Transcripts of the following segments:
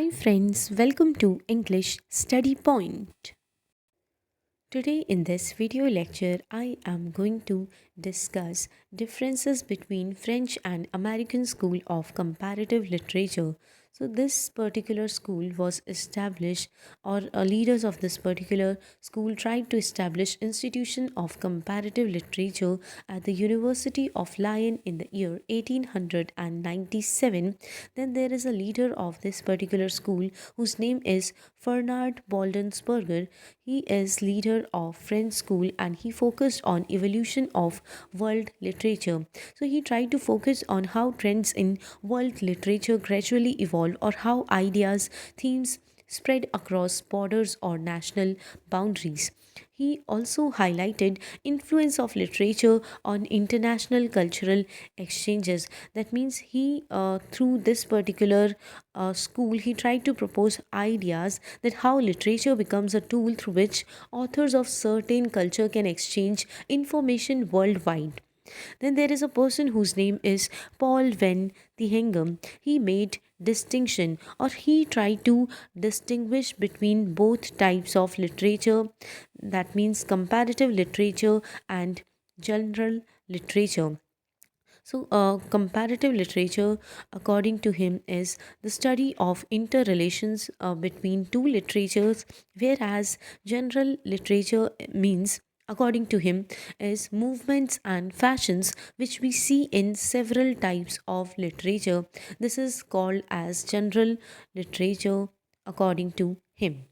Hi friends, welcome to English Study Point. Today in this video lecture, I am going to discuss differences between French and American School of Comparative Literature. So this particular school was established or leaders of this particular school tried to establish institution of comparative literature at the University of Lyon in the year 1897. Then there is a leader of this particular school whose name is Fernand Boldensberger. He is leader of French school and he focused on evolution of world literature. So he tried to focus on how trends in world literature gradually evolve or how ideas, themes spread across borders or national boundaries. He also highlighted influence of literature on international cultural exchanges. That means he through this particular school he tried to propose ideas that how literature becomes a tool through which authors of certain culture can exchange information worldwide. Then there is a person whose name is Paul Van Thingam. He made distinction or he tried to distinguish between both types of literature, that means comparative literature and general literature. So, comparative literature, according to him, is the study of interrelations between two literatures, whereas general literature means, according to him, is movements and fashions which we see in several types of literature. This is called as general literature, according to him.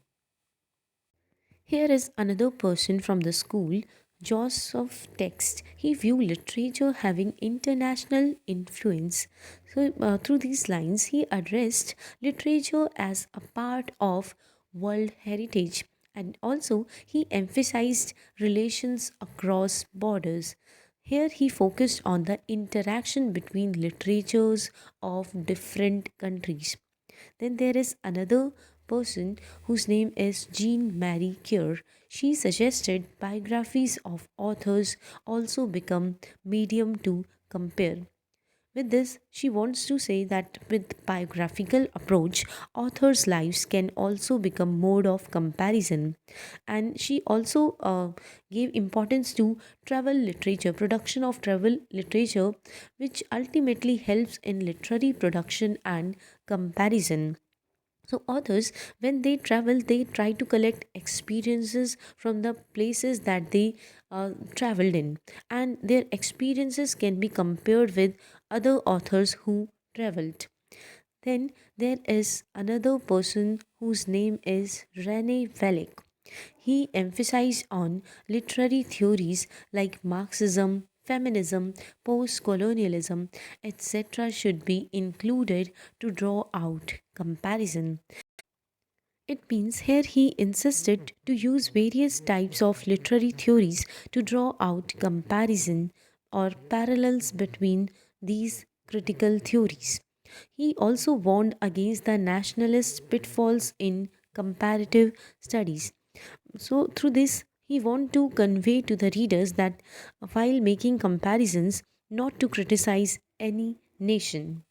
Here is another person from the school, Joseph Text. He viewed literature having international influence. So, through these lines, he addressed literature as a part of world heritage and also he emphasized relations across borders. Here he focused on the interaction between literatures of different countries. Then there is another person whose name is Jean Marie Curie. She suggested biographies of authors also become medium to compare. With this, she wants to say that with biographical approach, authors' lives can also become mode of comparison. And she also gave importance to travel literature, production of travel literature, which ultimately helps in literary production and comparison. So, authors, when they travel, they try to collect experiences from the places that they traveled in, and their experiences can be compared with other authors who traveled. Then there is another person whose name is Rene Valek. He emphasized on literary theories like Marxism, feminism, post colonialism, etc., should be included to draw out comparison. It means here he insisted to use various types of literary theories to draw out comparison or parallels between these critical theories. He also warned against the nationalist pitfalls in comparative studies. So, through this, he want to convey to the readers that while making comparisons, not to criticize any nation.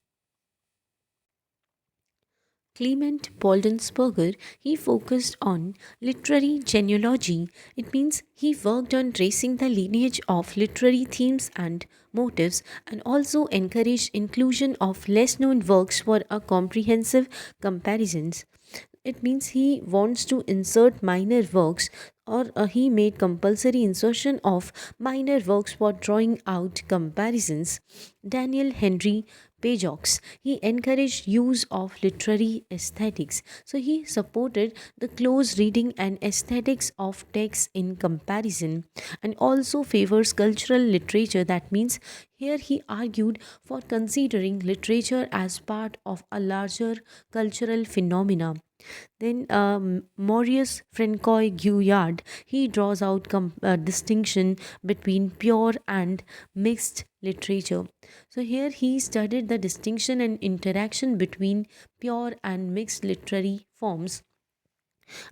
Clement Boldensberger, he focused on literary genealogy. It means he worked on tracing the lineage of literary themes and motives and also encouraged inclusion of less known works for a comprehensive comparisons. It means he wants to insert minor works or he made compulsory insertion of minor works for drawing out comparisons. Daniel Henry Pajox, he encouraged use of literary aesthetics. So he supported the close reading and aesthetics of texts in comparison and also favors cultural literature. That means here he argued for considering literature as part of a larger cultural phenomena. Then Maurice Francois Guyard, he draws out distinction between pure and mixed literature. So here he studied the distinction and interaction between pure and mixed literary forms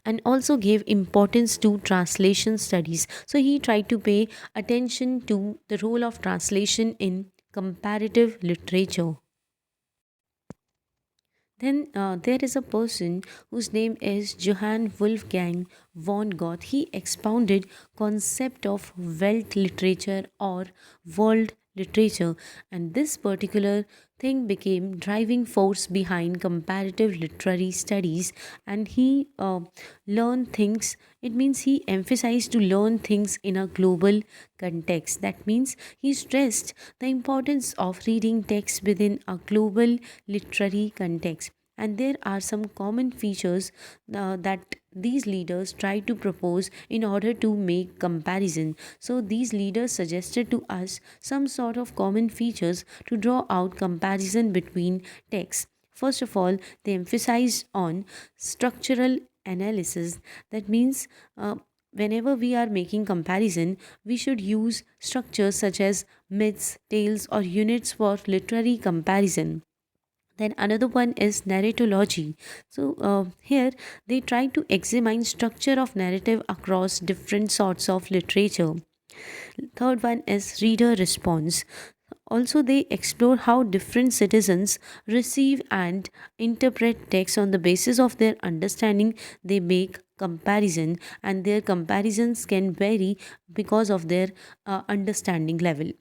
and also gave importance to translation studies. So he tried to pay attention to the role of translation in comparative literature. Then there is a person whose name is Johann Wolfgang von Goethe. He expounded concept of Welt literature or world literature, and this particular thing became driving force behind comparative literary studies. And he learned things. It means he emphasized to learn things in a global context. That means he stressed the importance of reading text within a global literary context. And there are some common features that these leaders try to propose in order to make comparison. So these leaders suggested to us some sort of common features to draw out comparison between texts. First of all, they emphasize on structural analysis. That means whenever we are making comparison, we should use structures such as myths, tales, or units for literary comparison. Then another one is narratology. So here they try to examine structure of narrative across different sorts of literature. Third one is reader response. Also, they explore how different citizens receive and interpret text on the basis of their understanding. They make comparison, and their comparisons can vary because of their understanding level.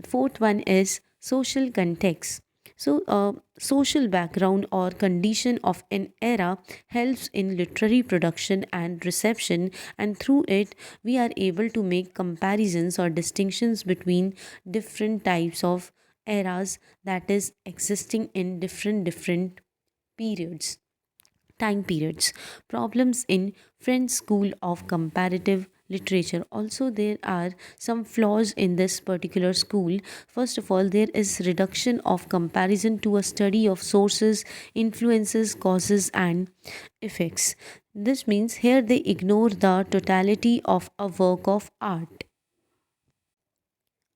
Fourth one is social context. So, social background or condition of an era helps in literary production and reception, and through it, we are able to make comparisons or distinctions between different types of eras that is existing in different periods time periods. Problems in French School of Comparative Literature. Also, there are some flaws in this particular school. First of all, there is reduction of comparison to a study of sources, influences, causes, and effects. This means here they ignore the totality of a work of art.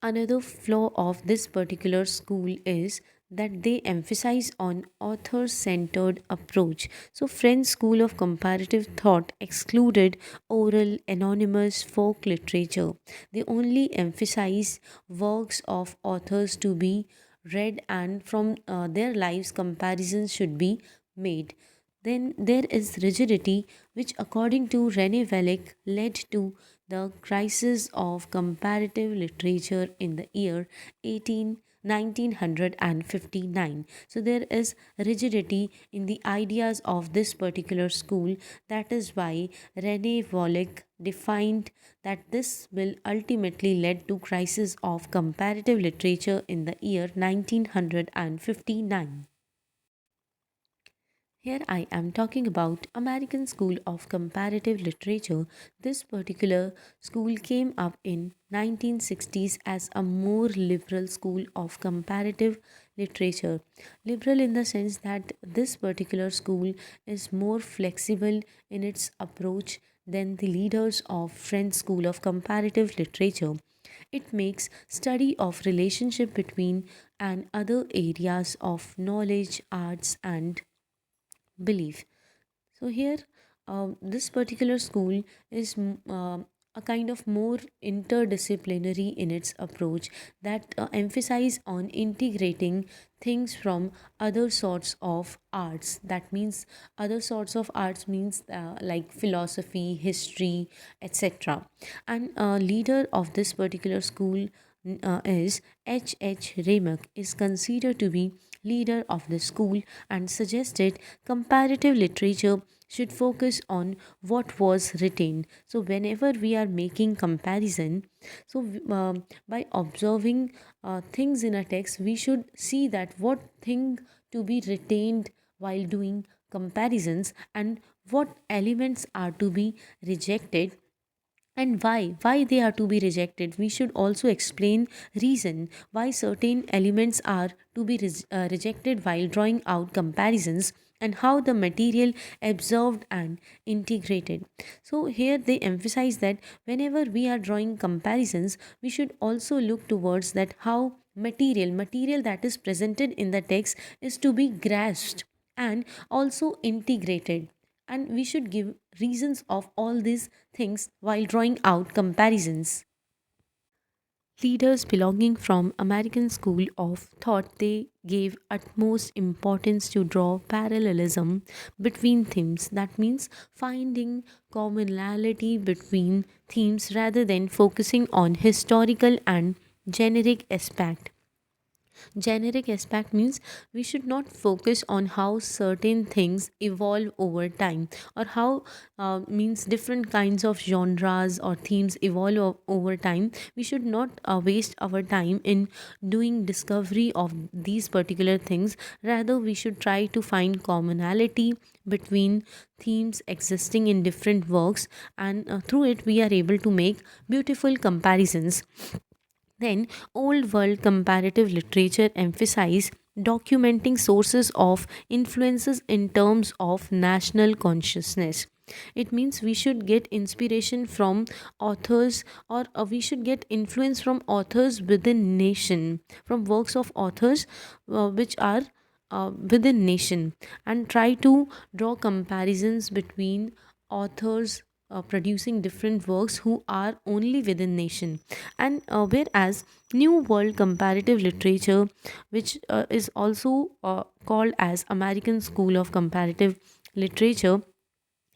Another flaw of this particular school is that they emphasize on author centered approach. So French school of comparative thought excluded oral anonymous folk literature. They only emphasize works of authors to be read, and from their lives comparisons should be made. Then there is rigidity, which, according to Rene Wellick, led to the crisis of comparative literature in the year 1959. So there is rigidity in the ideas of this particular school. That is why Rene Wellick defined that this will ultimately lead to crisis of comparative literature in the year 1959. Here I am talking about American School of Comparative Literature. This particular school came up in 1960s as a more liberal school of comparative literature. Liberal in the sense that this particular school is more flexible in its approach than the leaders of French School of Comparative Literature. It makes study of relationship between and other areas of knowledge, arts and belief. So here, this particular school is a kind of more interdisciplinary in its approach that emphasize on integrating things from other sorts of arts. That means other sorts of arts means like philosophy, history, etc. And leader of this particular school is H. Remak is considered to be leader of the school and suggested comparative literature should focus on what was written. So whenever we are making comparison, so by observing things in a text, we should see that what thing to be retained while doing comparisons and what elements are to be rejected and why they are to be rejected. We should also explain reason why certain elements are to be rejected while drawing out comparisons, and how the material absorbed and integrated. So here they emphasize that whenever we are drawing comparisons, we should also look towards that how material that is presented in the text is to be grasped and also integrated, and we should give reasons of all these things while drawing out comparisons. Leaders belonging from American school of thought they gave utmost importance to draw parallelism between themes. That means finding commonality between themes rather than focusing on historical and generic aspect. Generic aspect means we should not focus on how certain things evolve over time, or how means different kinds of genres or themes evolve over time. We should not waste our time in doing discovery of these particular things. Rather, we should try to find commonality between themes existing in different works, and through it we are able to make beautiful comparisons. Then, Old World comparative literature emphasize documenting sources of influences in terms of national consciousness. It means we should get inspiration from authors, or we should get influence from authors within nation, from works of authors which are within nation, and try to draw comparisons between authors producing different works who are only within nation. And whereas new world comparative literature, which is also called as American school of comparative literature,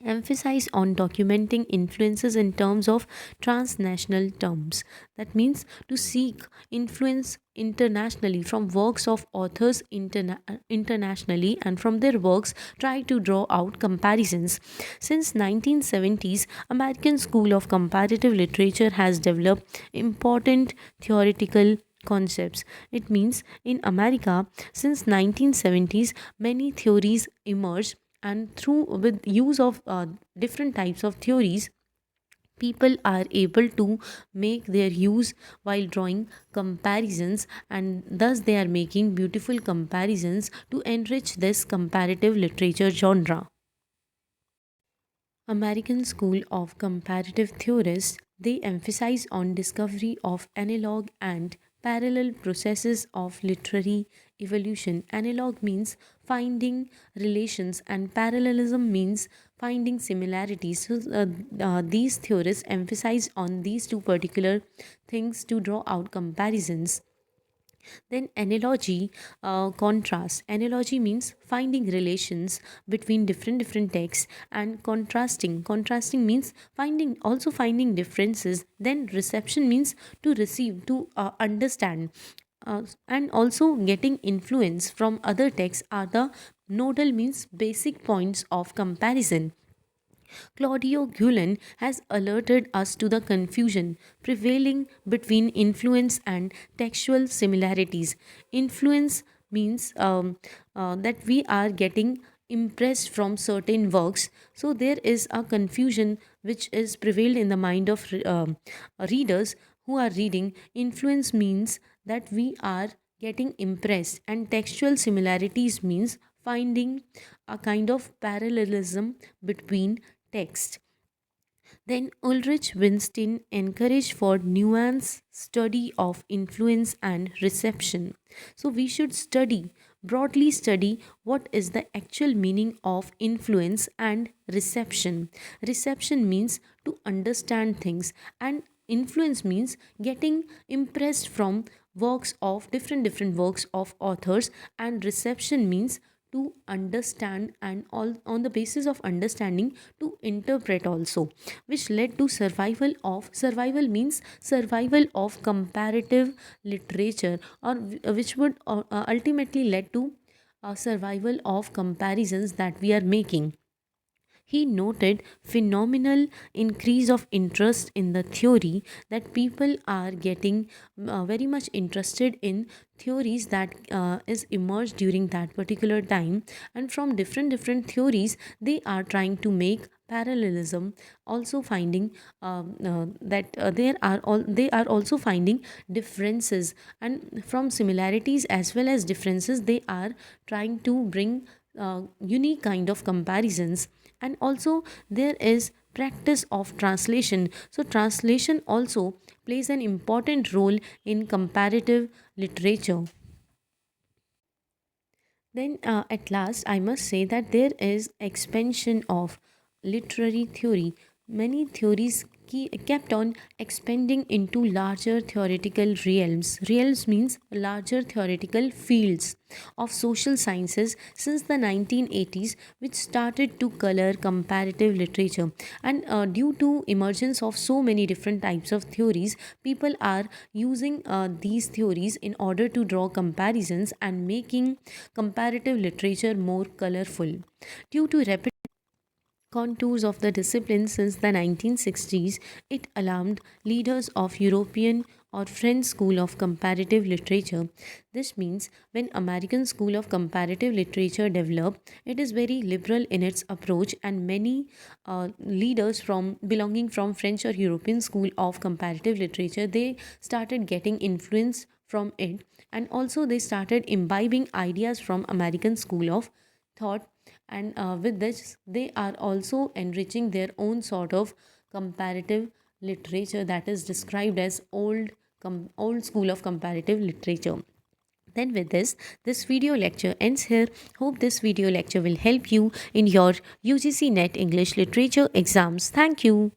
emphasize on documenting influences in terms of transnational terms. That means to seek influence internationally from works of authors internationally, and from their works try to draw out comparisons. Since 1970s, American school of comparative literature has developed important theoretical concepts. It means in America, since 1970s, many theories emerged, and through with use of different types of theories, people are able to make their use while drawing comparisons, and thus they are making beautiful comparisons to enrich this comparative literature genre. American school of comparative theorists, they emphasize on discovery of analog and parallel processes of literary evolution. Analog means finding relations, and parallelism means finding similarities. So these theorists emphasize on these two particular things to draw out comparisons. Then analogy, contrast. Analogy means finding relations between different texts, and contrasting. Contrasting means finding differences. Then reception means to receive, to understand. And also getting influence from other texts are the nodal means basic points of comparison. Claudio Gulen has alerted us to the confusion prevailing between influence and textual similarities. Influence means that we are getting impressed from certain works, so there is a confusion which is prevailed in the mind of readers who are reading. Influence means that we are getting impressed, and textual similarities means finding a kind of parallelism between text. Then Ulrich Winston encouraged for nuanced study of influence and reception. So we should broadly study what is the actual meaning of influence and reception. Reception means to understand things, and influence means getting impressed from works of different works of authors, and reception means to understand, and all on the basis of understanding to interpret also, which led to survival means survival of comparative literature, or which would ultimately lead to survival of comparisons that we are making. He noted phenomenal increase of interest in the theory, that people are getting very much interested in theories that is emerged during that particular time, and from different theories they are trying to make parallelism, also finding that they are also finding differences, and from similarities as well as differences they are trying to bring unique kind of comparisons. And also there is practice of translation. So translation also plays an important role in comparative literature. Then, at last, I must say that there is expansion of literary theory. Many theories kept on expanding into larger theoretical realms. Realms means larger theoretical fields of social sciences since the 1980s, which started to color comparative literature. And due to emergence of so many different types of theories, people are using these theories in order to draw comparisons and making comparative literature more colorful. Due to rapid contours of the discipline since the 1960s, it alarmed leaders of European or French school of comparative literature. This means when American school of comparative literature developed, it is very liberal in its approach, and many leaders from belonging from French or European school of comparative literature, they started getting influence from it, and also they started imbibing ideas from American school of thought. And with this they are also enriching their own sort of comparative literature that is described as old school of comparative literature. Then with this video lecture ends here. Hope this video lecture will help you in your UGC net English literature exams. Thank you.